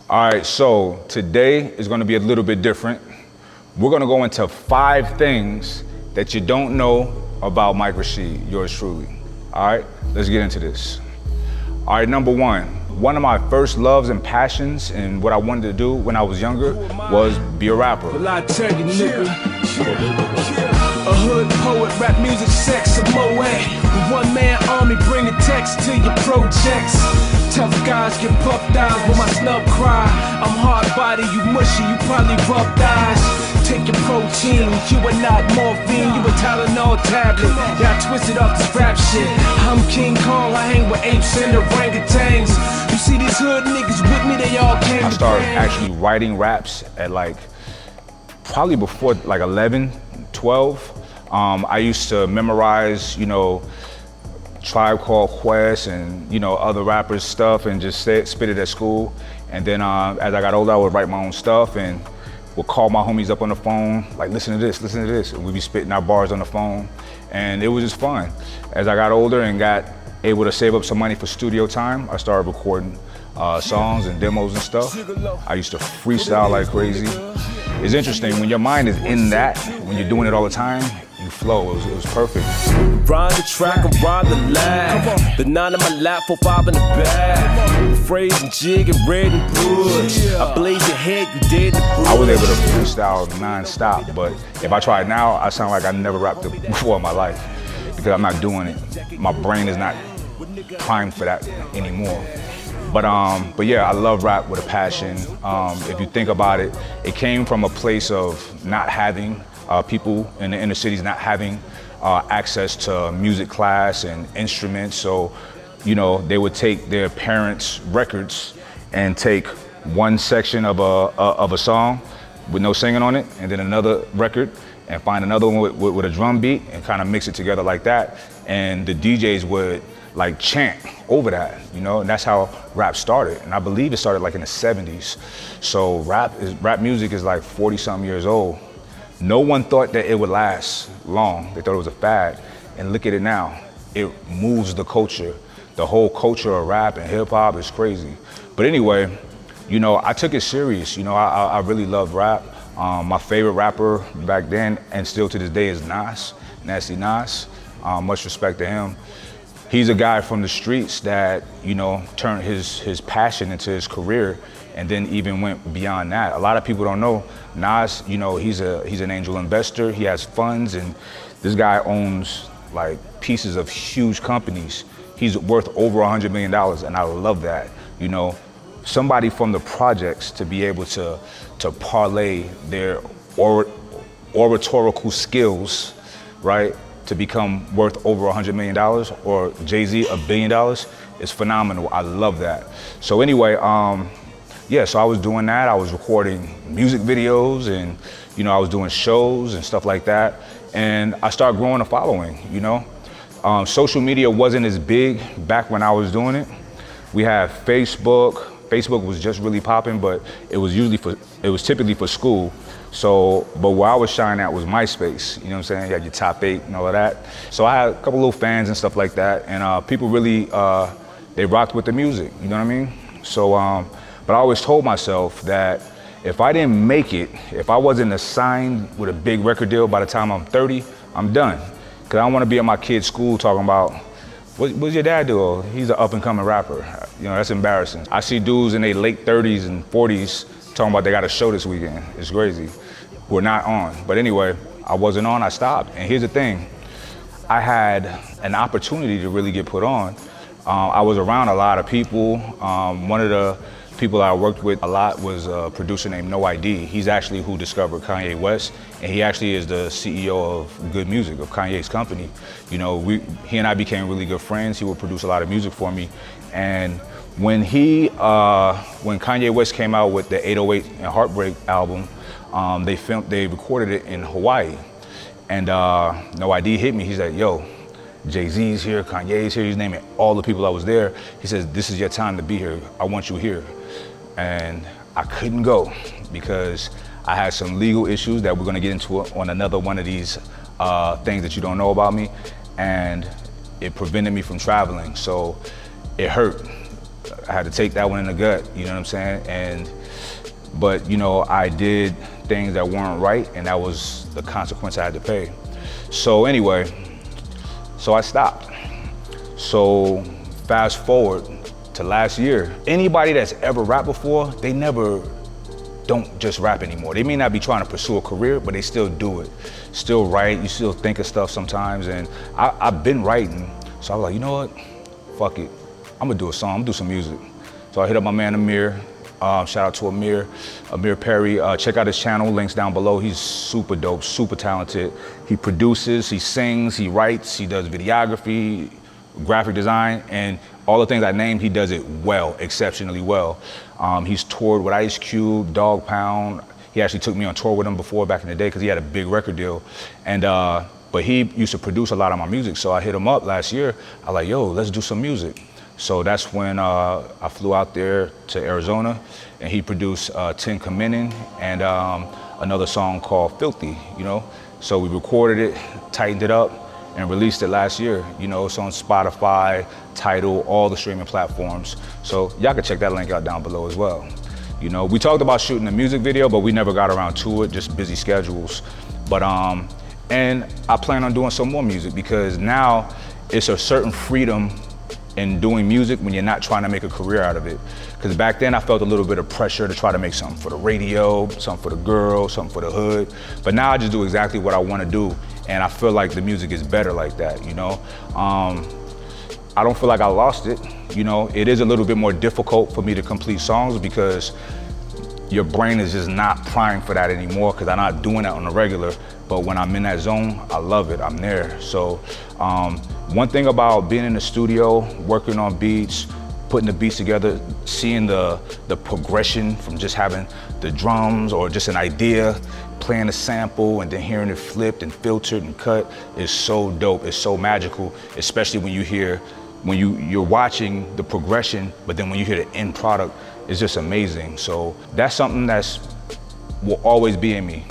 All right, so today is gonna be a little bit different. We're gonna go into 5 things that you don't know about Mike Rashid, yours truly. All right, let's get into this. All right, number one of my first loves and passions and what I wanted to do when I was younger was be a rapper. Well, I tell you, nigga, a hood poet, rap music, sex, a moe. One-man army bringing text to your projects. Tough guys get puffed eyes when my snub cry. I'm hard body, you mushy, you probably rubbed eyes. Take your protein, you are not morphine, you a Tylenol tablet. Yeah, I twisted off this rap shit. I'm King Kong, I hang with apes and orangutans. You see these hood niggas with me, they all came. I started actually writing raps at like, probably before like 11, 12. I used to memorize, Tribe Called Quest and, other rappers' stuff and just spit it at school. And then as I got older, I would write my own stuff and would call my homies up on the phone, like, listen to this. And we'd be spitting our bars on the phone. And it was just fun. As I got older and got able to save up some money for studio time, I started recording songs and demos and stuff. I used to freestyle like crazy. It's interesting, when your mind is in that, when you're doing it all the time, you flow. It was perfect. Ride the track and ride the line. The 9 in my lap, 4, 5 in the back. Phrase and jig and red and bush. I blaze your head, you dead the bush. I was able to freestyle non-stop, but if I try it now, I sound like I never rapped it before in my life because I'm not doing it. My brain is not primed for that anymore. But yeah, I love rap with a passion. If you think about it, it came from a place of not having people in the inner cities not having access to music class and instruments. So, they would take their parents' records and take one section of a song with no singing on it, and then another record, and find another one with a drum beat and kind of mix it together like that. And the DJs would like chant over that, and that's how rap started. And I believe it started like in the 70s. So rap music is like 40-something years old. No one thought that it would last long. They thought it was a fad. And look at it now. It moves the culture. The whole culture of rap and hip hop is crazy. But anyway, I took it serious. I really love rap. My favorite rapper back then and still to this day is Nas, Nasty Nas. Much respect to him. He's a guy from the streets that, turned his passion into his career and then even went beyond that. A lot of people don't know Nas, he's an angel investor. He has funds, and this guy owns like pieces of huge companies. He's worth over $100 million, and I love that. Somebody from the projects to be able to parlay their oratorical skills, right, to become worth over $100 million, or Jay-Z $1 billion is phenomenal. I love that. So anyway, yeah, so I was doing that. I was recording music videos and, I was doing shows and stuff like that. And I started growing a following, Social media wasn't as big back when I was doing it. We had Facebook. Facebook was just really popping, but it was typically for school. So, but where I was shining at was MySpace, you know what I'm saying? You had your top 8 and all of that. So I had a couple little fans and stuff like that. And people really, they rocked with the music, you know what I mean? So, but I always told myself that if I didn't make it, if I wasn't assigned with a big record deal by the time I'm 30, I'm done. Cause I don't wanna be at my kid's school talking about, what's your dad do? Oh, he's an up and coming rapper. That's embarrassing. I see dudes in their late 30s and 40s talking about they got a show this weekend. It's crazy. We're not on. But anyway, I wasn't on, I stopped. And here's the thing, I had an opportunity to really get put on. I was around a lot of people. One of the people I worked with a lot was a producer named No ID. He's actually who discovered Kanye West, and he actually is the CEO of Good Music, of Kanye's company. He and I became really good friends. He would produce a lot of music for me. And when Kanye West came out with the 808 and Heartbreak album, they recorded it in Hawaii. And No ID hit me. He's like, yo, Jay-Z's here, Kanye's here. He's naming all the people that was there. He says, this is your time to be here. I want you here. And I couldn't go because I had some legal issues that we're gonna get into on another one of these things that you don't know about me. And it prevented me from traveling. So it hurt. I had to take that one in the gut, you know what I'm saying? But you know, I did things that weren't right, and that was the consequence I had to pay. So anyway, so I stopped. So fast forward to last year, anybody that's ever rapped before, they never don't just rap anymore. They may not be trying to pursue a career, but they still do it. Still write, you still think of stuff sometimes, and I've been writing, so I was like, you know what, fuck it. I'm gonna do a song, I'm gonna do some music. So I hit up my man Amir, shout out to Amir Perry. Check out his channel, links down below. He's super dope, super talented. He produces, he sings, he writes, he does videography, graphic design, and all the things I named, he does it well, exceptionally well. He's toured with Ice Cube, Dog Pound. He actually took me on tour with him before back in the day because he had a big record deal. And but he used to produce a lot of my music, so I hit him up last year. I was like, yo, let's do some music. So that's when I flew out there to Arizona, and he produced 10 Commending and another song called Filthy, you know? So we recorded it, tightened it up, and released it last year. You know, it's on Spotify, Tidal, all the streaming platforms. So y'all can check that link out down below as well. You know, we talked about shooting a music video, but we never got around to it, just busy schedules. But, and I plan on doing some more music because now it's a certain freedom in doing music when you're not trying to make a career out of it. Because back then I felt a little bit of pressure to try to make something for the radio, something for the girl, something for the hood. But now I just do exactly what I want to do. And I feel like the music is better like that, you know? I don't feel like I lost it. You know, it is a little bit more difficult for me to complete songs because your brain is just not primed for that anymore because I'm not doing that on a regular. But when I'm in that zone, I love it, I'm there. So one thing about being in the studio, working on beats, putting the beats together, seeing the progression from just having the drums or just an idea, playing a sample and then hearing it flipped and filtered and cut is so dope, it's so magical, especially when you hear, when you're watching the progression, but then when you hear the end product, it's just amazing. So that's something will always be in me.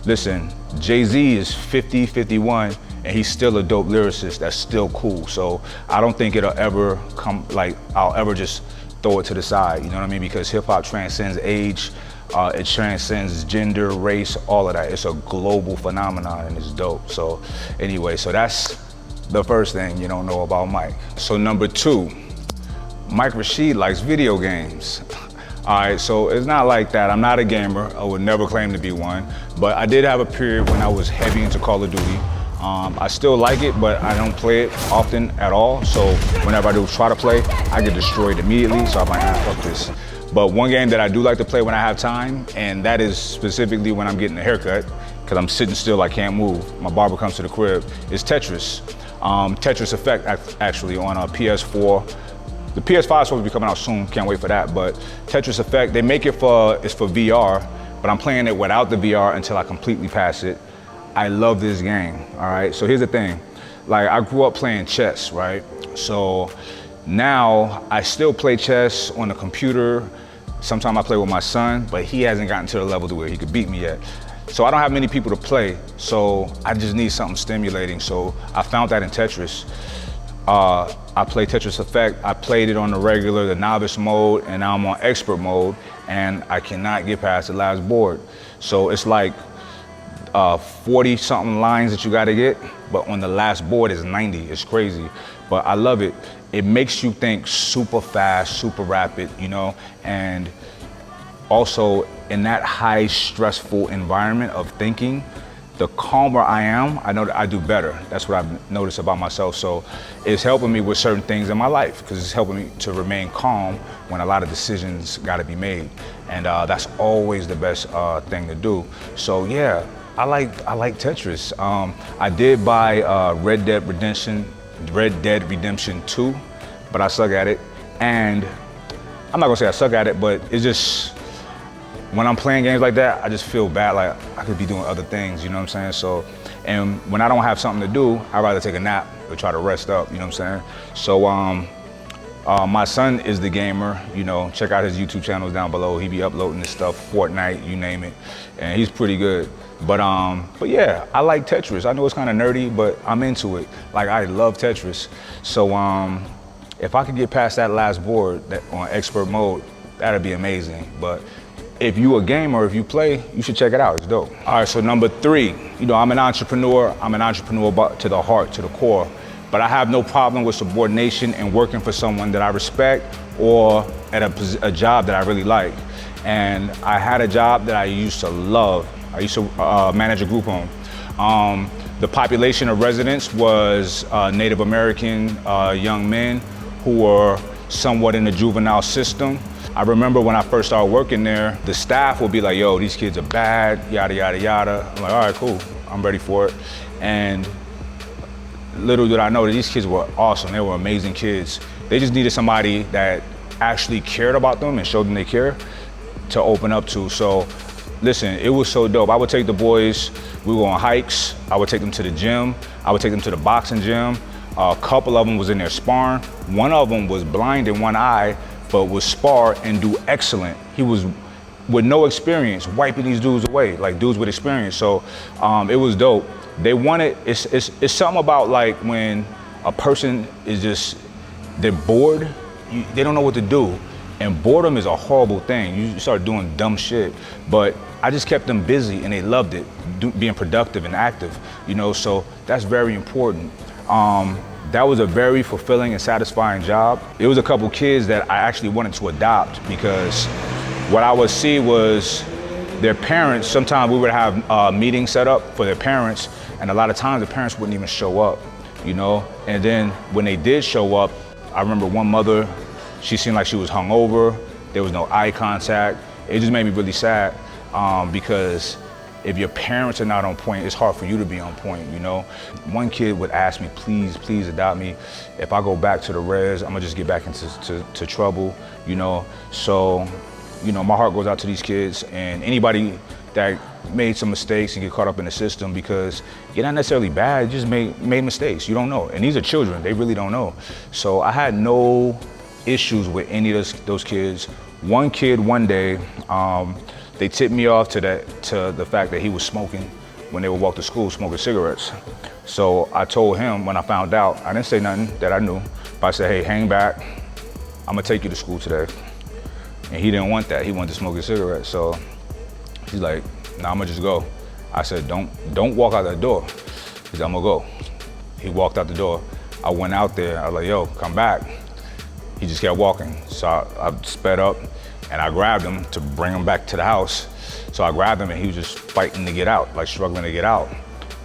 Listen, Jay-Z is 50, 51, and he's still a dope lyricist that's still cool. So I don't think it'll ever come, like, I'll ever just throw it to the side, you know what I mean? Because hip hop transcends age, it transcends gender, race, all of that. It's a global phenomenon and it's dope. So anyway, so that's the first thing you don't know about Mike. So number two, Mike Rashid likes video games. All right, so it's not like that. I'm not a gamer. I would never claim to be one, but I did have a period when I was heavy into Call of Duty. I still like it, but I don't play it often at all. So whenever I do try to play, I get destroyed immediately. So I'm like, fuck this. But one game that I do like to play when I have time, and that is specifically when I'm getting a haircut, because I'm sitting still, I can't move. My barber comes to the crib, is Tetris. Tetris Effect actually on a PS4. The PS5 is supposed to be coming out soon, can't wait for that. But Tetris Effect, they make it's for VR, but I'm playing it without the VR until I completely pass it. I love this game, all right? So here's the thing, like I grew up playing chess, right? So now I still play chess on the computer. Sometimes I play with my son, but he hasn't gotten to the level to where he could beat me yet. So I don't have many people to play, so I just need something stimulating. So I found that in Tetris. I play Tetris Effect. I played it on the regular, the novice mode, and now I'm on expert mode, and I cannot get past the last board. So it's like 40 something lines that you gotta get, but on the last board is 90, it's crazy. But I love it. It makes you think super fast, super rapid, you know, and also in that high stressful environment of thinking, the calmer I am, I know that I do better. That's what I've noticed about myself. So it's helping me with certain things in my life because it's helping me to remain calm when a lot of decisions gotta be made. And that's always the best thing to do. So yeah, I like Tetris. I did buy Red Dead Redemption 2, but I suck at it. And I'm not gonna say I suck at it, but it's just, when I'm playing games like that, I just feel bad, like I could be doing other things, you know what I'm saying? So, and when I don't have something to do, I'd rather take a nap or try to rest up, you know what I'm saying? So, my son is the gamer, you know, check out his YouTube channels down below. He be uploading this stuff, Fortnite, you name it, and he's pretty good. But yeah, I like Tetris. I know it's kind of nerdy, but I'm into it. Like, I love Tetris. So, If I could get past that last board on expert mode, that'd be amazing. But if you a gamer, if you play, you should check it out, it's dope. All right, so number 3, I'm an entrepreneur. I'm an entrepreneur to the heart, to the core. But I have no problem with subordination and working for someone that I respect or at a job that I really like. And I had a job that I used to love. I used to manage a group home. The population of residents was Native American young men who were somewhat in the juvenile system. I remember when I first started working there, the staff would be like, yo, these kids are bad, yada, yada, yada. I'm like, all right, cool, I'm ready for it. And little did I know that these kids were awesome, they were amazing kids. They just needed somebody that actually cared about them and showed them they care to open up to. So listen, it was so dope. I would take the boys, we were on hikes, I would take them to the gym, I would take them to the boxing gym. A couple of them was in there sparring. One of them was blind in one eye, but would spar and do excellent. He was, with no experience, wiping these dudes away, like dudes with experience. So it was dope. They wanted, it's something about like when a person is just, they're bored, they don't know what to do. And boredom is a horrible thing. You start doing dumb shit. But I just kept them busy and they loved it, being productive and active, so that's very important. That was a very fulfilling and satisfying job. It was a couple kids that I actually wanted to adopt because what I would see was their parents, sometimes we would have meetings set up for their parents, and a lot of times the parents wouldn't even show up, And then when they did show up, I remember one mother, she seemed like she was hungover. There was no eye contact. It just made me really sad because if your parents are not on point, it's hard for you to be on point, One kid would ask me, please adopt me. If I go back to the res, I'm gonna just get back into trouble, So, my heart goes out to these kids and anybody that made some mistakes and get caught up in the system because you're not necessarily bad, just made mistakes, you don't know. And these are children, they really don't know. So I had no issues with any of those kids. One kid one day, they tipped me off to the fact that he was smoking when they would walk to school, smoking cigarettes. So I told him when I found out, I didn't say nothing that I knew, but I said, hey, hang back, I'm gonna take you to school today. And he didn't want that, he wanted to smoke a cigarette. So he's like, nah, I'm gonna just go. I said, don't walk out that door. He said, I'm gonna go. He walked out the door. I went out there, I was like, yo, come back. He just kept walking. So I sped up and I grabbed him to bring him back to the house. So I grabbed him and he was just fighting to get out, like struggling to get out.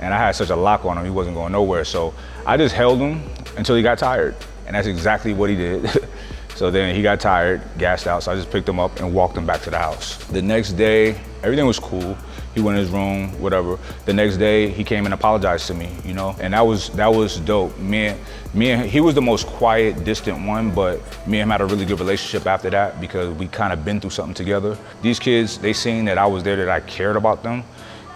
And I had such a lock on him, he wasn't going nowhere. So I just held him until he got tired. And that's exactly what he did. So then he got tired, gassed out, so I just picked him up and walked him back to the house. The next day, everything was cool. He went in his room, whatever. The next day, he came and apologized to me, And that was dope. Me and he was the most quiet, distant one, but me and him had a really good relationship after that because we kind of been through something together. These kids, they seen that I was there, that I cared about them.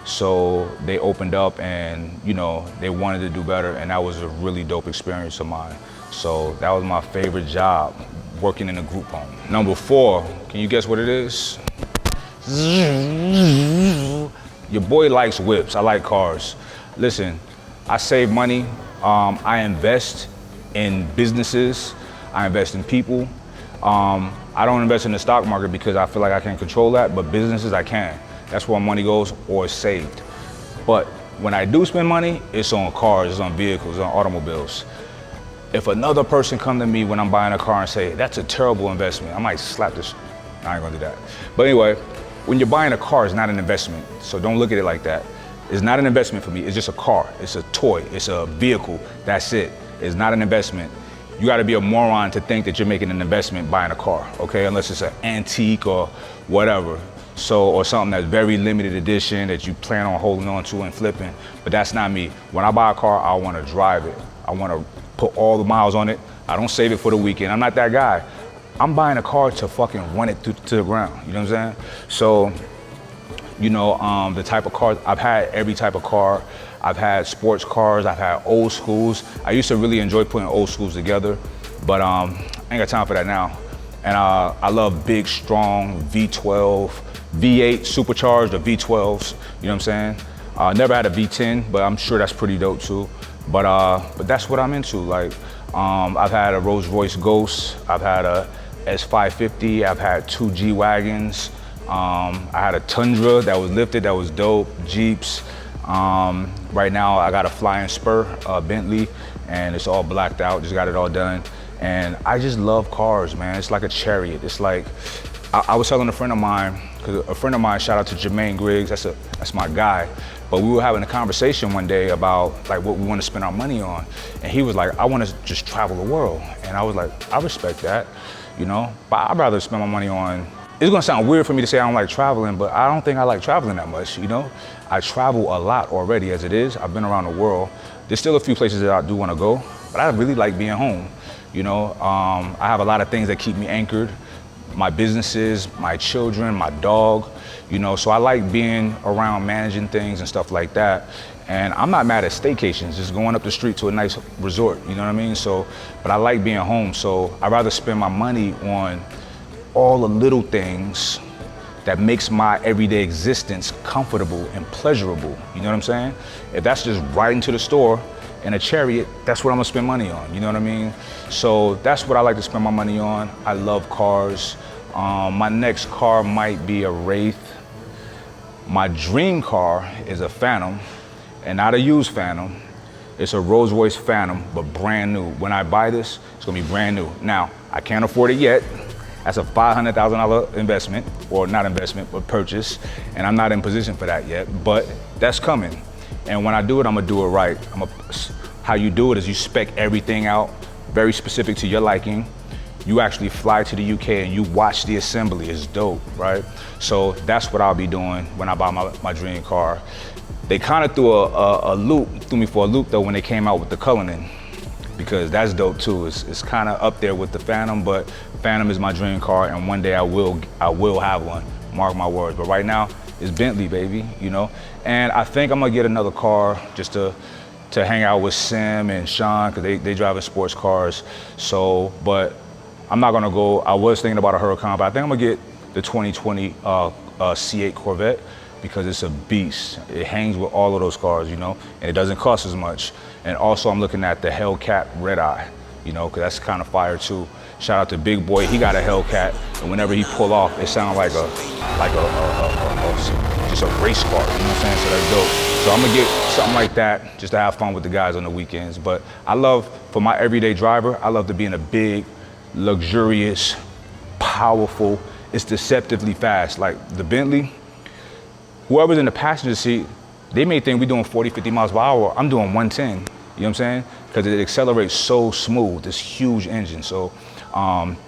So they opened up and, they wanted to do better, and that was a really dope experience of mine. So that was my favorite job, working in a group home. Number 4, can you guess what it is? Your boy likes whips, I like cars. Listen, I save money, I invest in businesses, I invest in people. I don't invest in the stock market because I feel like I can't control that, but businesses I can. That's where money goes or it's saved. But when I do spend money, it's on cars, it's on vehicles, it's on automobiles. If another person come to me when I'm buying a car and say, that's a terrible investment, I might slap this, I ain't gonna do that. But anyway, when you're buying a car, it's not an investment. So don't look at it like that. It's not an investment for me, it's just a car, it's a toy, it's a vehicle, that's it. It's not an investment. You gotta be a moron to think that you're making an investment buying a car, okay? Unless it's an antique or whatever. So, or something that's very limited edition that you plan on holding on to and flipping, but that's not me. When I buy a car, I wanna drive it. I wanna put all the miles on it. I don't save it for the weekend. I'm not that guy. I'm buying a car to fucking run it to the ground. You know what I'm saying? So, the type of cars, I've had every type of car. I've had sports cars, I've had old schools. I used to really enjoy putting old schools together, but I ain't got time for that now. And I love big, strong V12, V8 supercharged or V12s, you know what I'm saying? Never had a V10, but I'm sure that's pretty dope too. But that's what I'm into. Like, I've had a Rolls Royce Ghost. I've had a S550. I've had 2 G-Wagons. I had a Tundra that was lifted, that was dope, Jeeps. Right now I got a Flying Spur, Bentley, and it's all blacked out, just got it all done. And I just love cars, man. It's like a chariot. It's like, I was telling a friend of mine, because a friend of mine, shout out to Jermaine Griggs, that's my guy, but we were having a conversation one day about like what we want to spend our money on. And he was like, I want to just travel the world. And I was like, I respect that, you know, but I'd rather spend my money on, it's gonna sound weird for me to say I don't like traveling, but I don't think I like traveling that much, you know? I travel a lot already as it is. I've been around the world. There's still a few places that I do wanna go, but I really like being home, you know? I have a lot of things that keep me anchored. My businesses, my children, my dog, you know? So I like being around managing things and stuff like that. And I'm not mad at staycations, just going up the street to a nice resort, you know what I mean? So, but I like being home, so I'd rather spend my money on all the little things that makes my everyday existence comfortable and pleasurable. You know what I'm saying? If that's just riding to the store in a chariot, that's what I'm gonna spend money on. You know what I mean? So that's what I like to spend my money on. I love cars. My next car might be a Wraith. My dream car is a Phantom, and not a used Phantom. It's a Rolls Royce Phantom, but brand new. When I buy this, it's gonna be brand new. Now, I can't afford it yet. That's a $500,000 investment, or not investment, but purchase. And I'm not in position for that yet, but that's coming. And when I do it, I'm gonna do it right. How you do it is you spec everything out, very specific to your liking. You actually fly to the UK and you watch the assembly. It's dope, right? So that's what I'll be doing when I buy my dream car. They kind of threw me for a loop though when they came out with the Cullinan, because that's dope too. It's kind of up there with the Phantom, but Phantom is my dream car, and one day I will have one, mark my words. But right now, it's Bentley, baby, you know? And I think I'm gonna get another car just to hang out with Sim and Sean, because they driving sports cars. So, but I'm not gonna go, I was thinking about a Huracan, but I think I'm gonna get the 2020 C8 Corvette, because it's a beast. It hangs with all of those cars, you know, and it doesn't cost as much. And also I'm looking at the Hellcat Red Eye, you know, because that's kind of fire too. Shout out to Big Boy, he got a Hellcat, and whenever he pull off, it sounds like just a race car, you know what I'm saying? So that's dope. So I'm gonna get something like that just to have fun with the guys on the weekends. But I love, for my everyday driver, I love to be in a big, luxurious, powerful, it's deceptively fast. Like the Bentley, whoever's in the passenger seat, they may think we're doing 40, 50 miles per hour. I'm doing 110, you know what I'm saying? Because it accelerates so smooth, this huge engine. So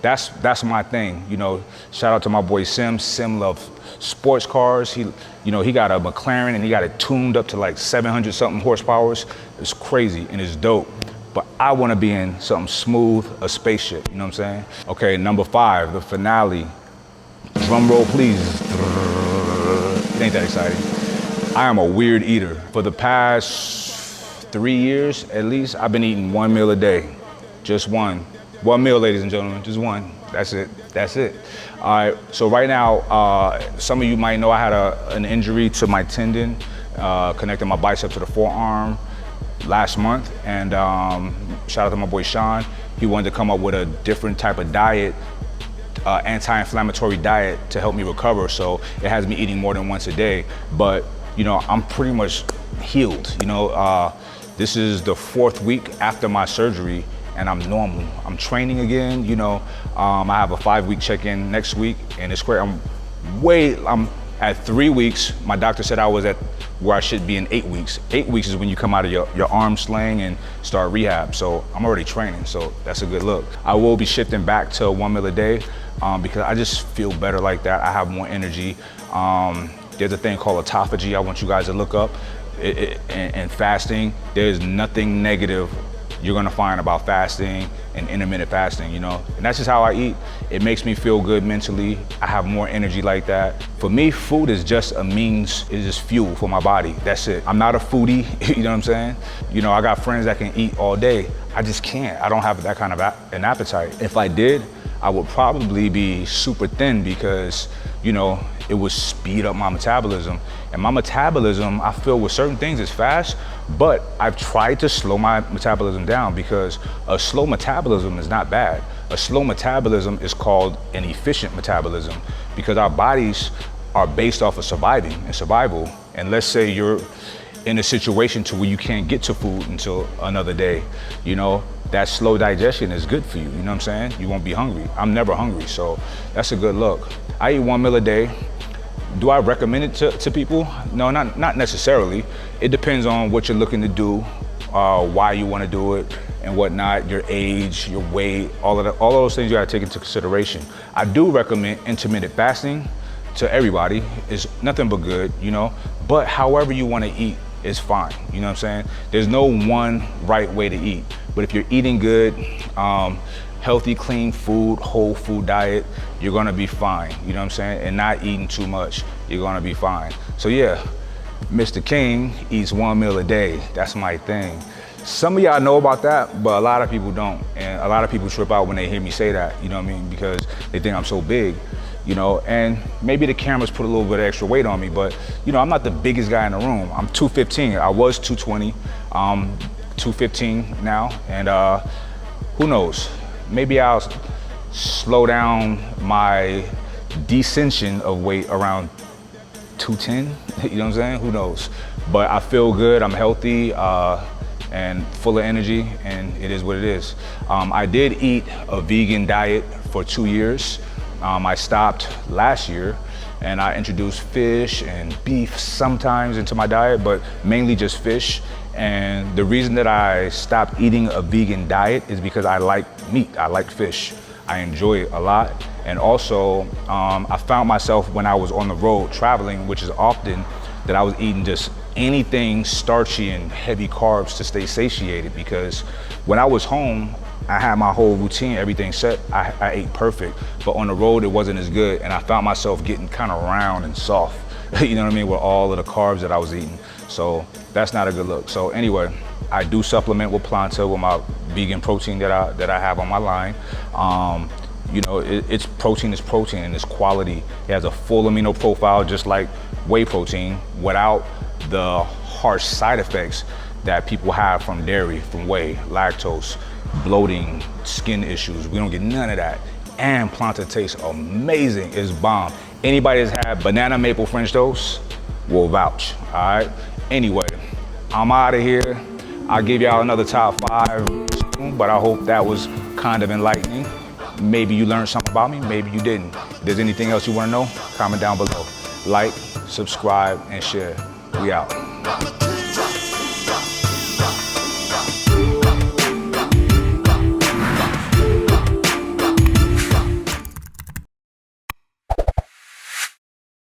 that's my thing, you know. Shout out to my boy Sim. Sim loves sports cars. He got a McLaren and he got it tuned up to like 700 something horsepower. It's crazy and it's dope. But I want to be in something smooth, a spaceship, you know what I'm saying? Okay, number 5, the finale. Drum roll, please. It ain't that exciting. I am a weird eater. For the past 3 years, at least, I've been eating 1 meal a day. Just one. One meal, ladies and gentlemen, just one. That's it, that's it. All right, so right now, some of you might know I had an injury to my tendon, connecting my bicep to the forearm last month. And shout out to my boy Sean. He wanted to come up with a different type of diet, anti-inflammatory diet to help me recover. So it has me eating more than once a day. But, you know, I'm pretty much healed. You know, this is the 4th week after my surgery and I'm normal. I'm training again, you know. I have a 5-week check-in next week and it's great. I'm at 3 weeks. My doctor said I was at where I should be in 8 weeks. 8 weeks is when you come out of your arm sling and start rehab. So I'm already training, so that's a good look. I will be shifting back to 1 meal a day because I just feel better like that. I have more energy. There's a thing called autophagy I want you guys to look up. And fasting, there's nothing negative you're gonna find about fasting and intermittent fasting, you know? And that's just how I eat. It makes me feel good mentally. I have more energy like that. For me, food is just a means, it's just fuel for my body, that's it. I'm not a foodie, you know what I'm saying? You know, I got friends that can eat all day. I just can't, I don't have that kind of an appetite. If I did, I would probably be super thin because you know, it would speed up my metabolism. And my metabolism, I feel with certain things is fast, but I've tried to slow my metabolism down because a slow metabolism is not bad. A slow metabolism is called an efficient metabolism because our bodies are based off of survival. And let's say you're in a situation to where you can't get to food until another day, you know, that slow digestion is good for you, you know what I'm saying? You won't be hungry. I'm never hungry, so that's a good look. I eat 1 meal a day. Do I recommend it to people? No, not necessarily. It depends on what you're looking to do, why you want to do it, and whatnot, your age, your weight, all of those things you gotta take into consideration. I do recommend intermittent fasting to everybody. It's nothing but good, you know, but however you want to eat is fine, you know what I'm saying? There's no one right way to eat, but if you're eating good, healthy, clean food, whole food diet, you're gonna be fine, you know what I'm saying? And not eating too much, you're gonna be fine. So yeah, Mr. King eats 1 meal a day. That's my thing. Some of y'all know about that, but a lot of people don't. And a lot of people trip out when they hear me say that, you know what I mean? Because they think I'm so big, you know? And maybe the cameras put a little bit of extra weight on me, but you know, I'm not the biggest guy in the room. I'm 215, I was 220, 215 now. And who knows? Maybe I'll slow down my descension of weight around 210, you know what I'm saying? Who knows? But I feel good, I'm healthy, and full of energy, and it is what it is. I did eat a vegan diet for 2 years. I stopped last year, and I introduced fish and beef sometimes into my diet, but mainly just fish. And the reason that I stopped eating a vegan diet is because I like meat, I like fish. I enjoy it a lot. And also, I found myself when I was on the road traveling, which is often, that I was eating just anything starchy and heavy carbs to stay satiated, because when I was home, I had my whole routine, everything set, I ate perfect, but on the road it wasn't as good, and I found myself getting kind of round and soft, you know what I mean, with all of the carbs that I was eating. So that's not a good look. So anyway, I do supplement with Planta, with my vegan protein that I have on my line. You know, it's protein and it's quality. It has a full amino profile, just like whey protein, without the harsh side effects that people have from dairy, from whey, lactose, bloating, skin issues. We don't get none of that. And Planta tastes amazing, it's bomb. Anybody that's had banana maple French toast will vouch, all right? Anyway, I'm out of here. I'll give y'all another top 5 soon, but I hope that was kind of enlightening. Maybe you learned something about me, maybe you didn't. If there's anything else you wanna know, comment down below. Like, subscribe, and share. We out.